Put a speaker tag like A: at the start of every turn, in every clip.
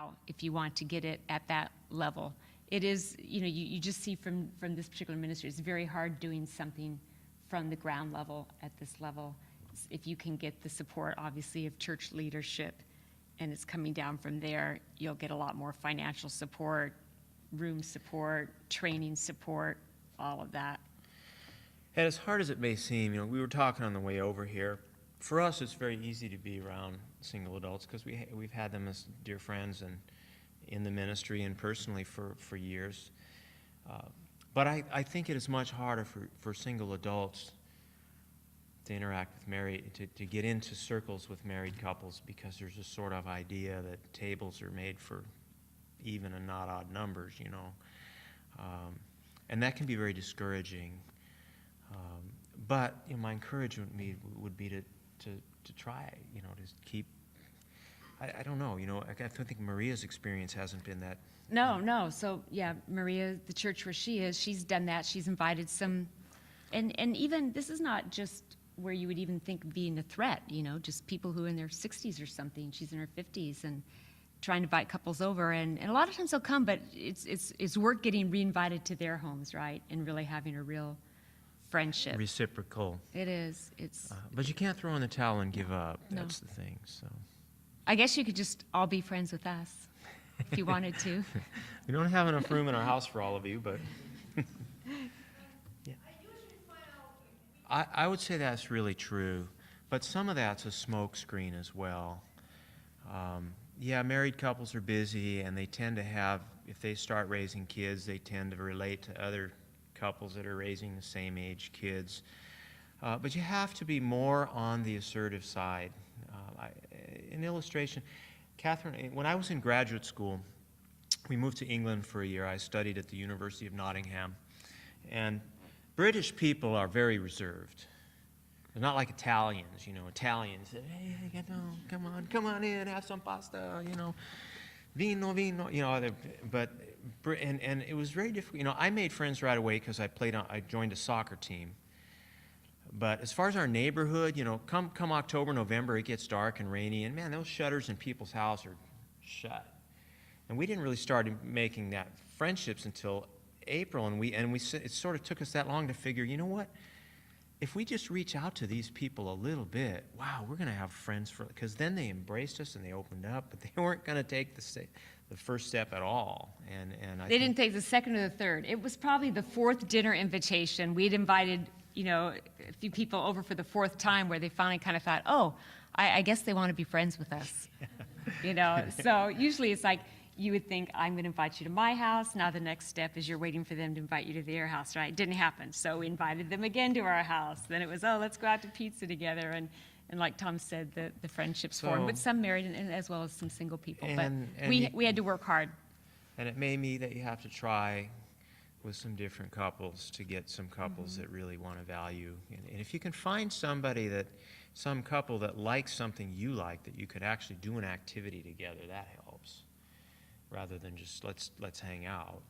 A: how, if you want to get it at that level. It is, you just see from this particular ministry, it's very hard doing something from the ground level at this level. If you can get the support, obviously, of church leadership, and it's coming down from there, you'll get a lot more financial support, room support, training support, all of that.
B: And as hard as it may seem, we were talking on the way over here. For us, it's very easy to be around single adults because we've had them as dear friends and in the ministry and personally for years. But I think it is much harder for single adults to interact with to get into circles with married couples, because there's a sort of idea that tables are made for even and not odd numbers, and that can be very discouraging. But my encouragement would be to try, to keep. I don't know, I don't think Maria's experience hasn't been that.
A: No. So yeah, Maria, the church where she is, she's done that. She's invited some, and even this is not just where you would even think being a threat, just people who are in their 60s or something. She's in her 50s and trying to invite couples over, and a lot of times they'll come, but it's work getting re-invited to their homes, right, and really having a real friendship.
B: Reciprocal.
A: It is.
B: But you can't throw in the towel and give up.
A: No.
B: That's the thing. So.
A: I guess you could just all be friends with us if you wanted to.
B: We don't have enough room in our house for all of you, but. Yeah. I would say that's really true, but some of that's a smokescreen as well. Yeah, married couples are busy, and they tend to have, if they start raising kids, they tend to relate to other couples that are raising the same age kids. But you have to be more on the assertive side. An illustration, Kathrine, when I was in graduate school, we moved to England for a year. I studied at the University of Nottingham. And British people are very reserved. They're not like Italians, Italians, hey, come on in, have some pasta, vino, but it was very difficult. I made friends right away because I joined a soccer team. But as far as our neighborhood, come October, November, it gets dark and rainy, and man, those shutters in people's house are shut. And we didn't really start making that friendships until April, and it sort of took us that long to figure, what? If we just reach out to these people a little bit, wow, we're going to have friends because then they embraced us and they opened up, but they weren't going to take the first step at all. And
A: they didn't take the second or the third. It was probably the fourth dinner invitation. We'd invited, a few people over for the fourth time where they finally kind of thought, oh, I guess they want to be friends with us. So usually it's like, you would think, I'm going to invite you to my house. Now the next step is you're waiting for them to invite you to their house, right? It didn't happen. So we invited them again to our house. Then it was, let's go out to pizza together. And like Tom said, the friendships formed with some married and as well as some single people. But we had to work hard.
B: And it may mean that you have to try with some different couples to get some couples that really want to value. And if you can find some couple that likes something you like, that you could actually do an activity together, that helps. Rather than just let's hang out,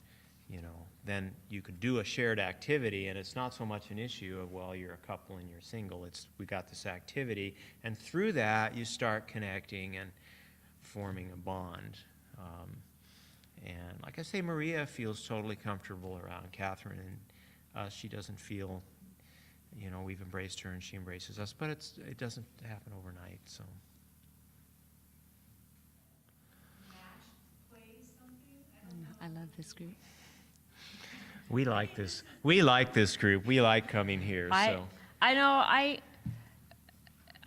B: then you could do a shared activity, and it's not so much an issue of, well, you're a couple and you're single. We got this activity, and through that you start connecting and forming a bond. And like I say, Maria feels totally comfortable around Kathrine, and she doesn't feel, we've embraced her and she embraces us, but it doesn't happen overnight. So.
A: I love this group.
B: We like this. We like this group. We like coming here.
A: I know.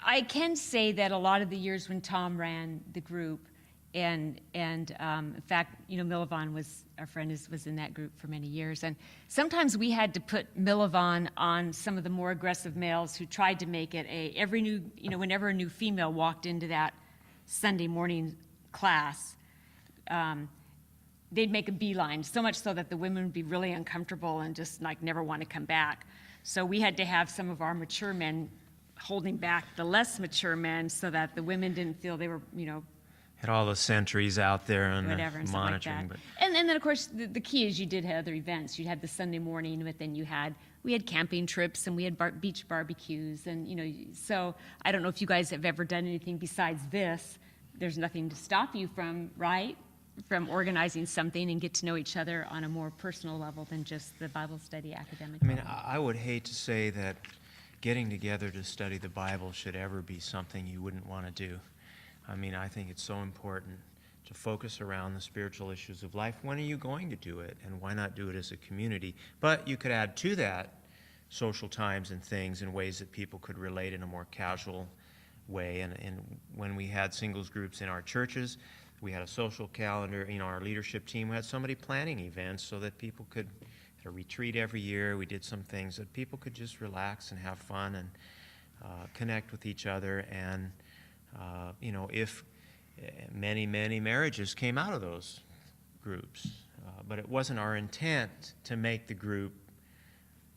A: I can say that a lot of the years when Tom ran the group, and in fact, Milovan our friend was in that group for many years, and sometimes we had to put Milovan on some of the more aggressive males who tried to make it whenever a new female walked into that Sunday morning class. They'd make a beeline, so much so that the women would be really uncomfortable and just never want to come back. So we had to have some of our mature men holding back the less mature men so that the women didn't feel they were,
B: had all the sentries out there and
A: whatever, and
B: monitoring.
A: Like and then of course the key is you did have other events. You'd have the Sunday morning, but then we had camping trips and we had beach barbecues, and so I don't know if you guys have ever done anything besides this. There's nothing to stop you from, right? from organizing something and get to know each other on a more personal level than just the Bible study academic
B: I mean,
A: level.
B: I would hate to say that getting together to study the Bible should ever be something you wouldn't want to do. I mean, I think it's so important to focus around the spiritual issues of life. When are you going to do it? And why not do it as a community? But you could add to that social times and things in ways that people could relate in a more casual way. And when we had singles groups in our churches, we had a social calendar. You know, our leadership team had somebody planning events so that people could, at a retreat every year, we did some things that people could just relax and have fun and connect with each other. And, you know, if many marriages came out of those groups. But it wasn't our intent to make the group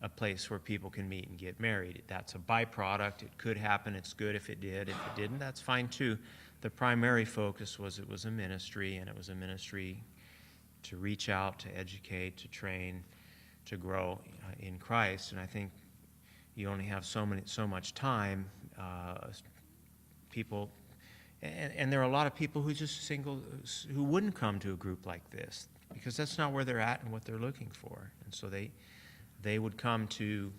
B: a place where people can meet and get married. That's a byproduct. It could happen. It's good if it did. If it didn't, that's fine too. The primary focus was it was a ministry, and it was a ministry to reach out, to educate, to train, to grow in Christ. And I think you only have so much time. People, and there are a lot of people who just who wouldn't come to a group like this because that's not where they're at and what they're looking for. And so they would come to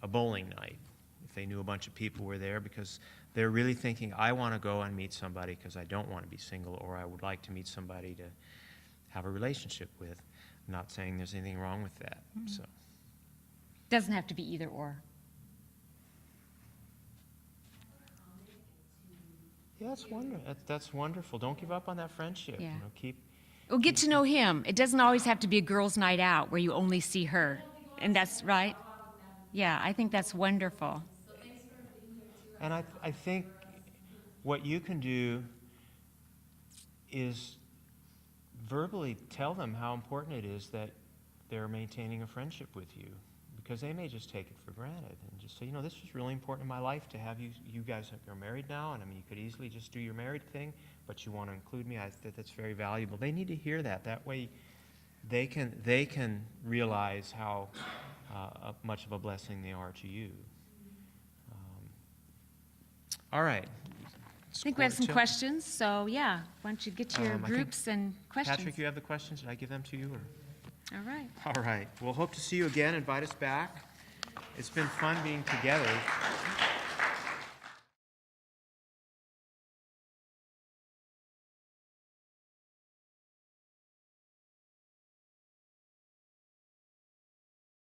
B: a bowling night if they knew a bunch of people were there because they're really thinking, I want to go and meet somebody because I don't want to be single, or I would like to meet somebody to have a relationship with. I'm not saying there's anything wrong with that.
A: Mm-hmm.
B: So
A: Doesn't have to be either or.
B: yeah, that's wonderful. That's wonderful. Don't give up on that friendship.
A: Yeah.
B: You know, keep.
A: Well, get to know him. It doesn't always have to be a girls' night out where you only see her. And that's right. Yeah, I think that's wonderful.
B: And I think what you can do is verbally tell them how important it is that they're maintaining a friendship with you, because they may just take it for granted and just say, you know, this is really important in my life to have you guys are married now, and I mean, you could easily just do your married thing, but you want to include me. I think that's very valuable. They need to hear that. That way they can realize how much of a blessing they are to you. All right.
A: I think we have some questions, so yeah, why don't you get to your
B: I think
A: groups and questions.
B: Patrick, you have the questions? Did I give them to you? Or?
A: All right.
B: All right. We'll hope to see you again. Invite us back. It's been fun being together.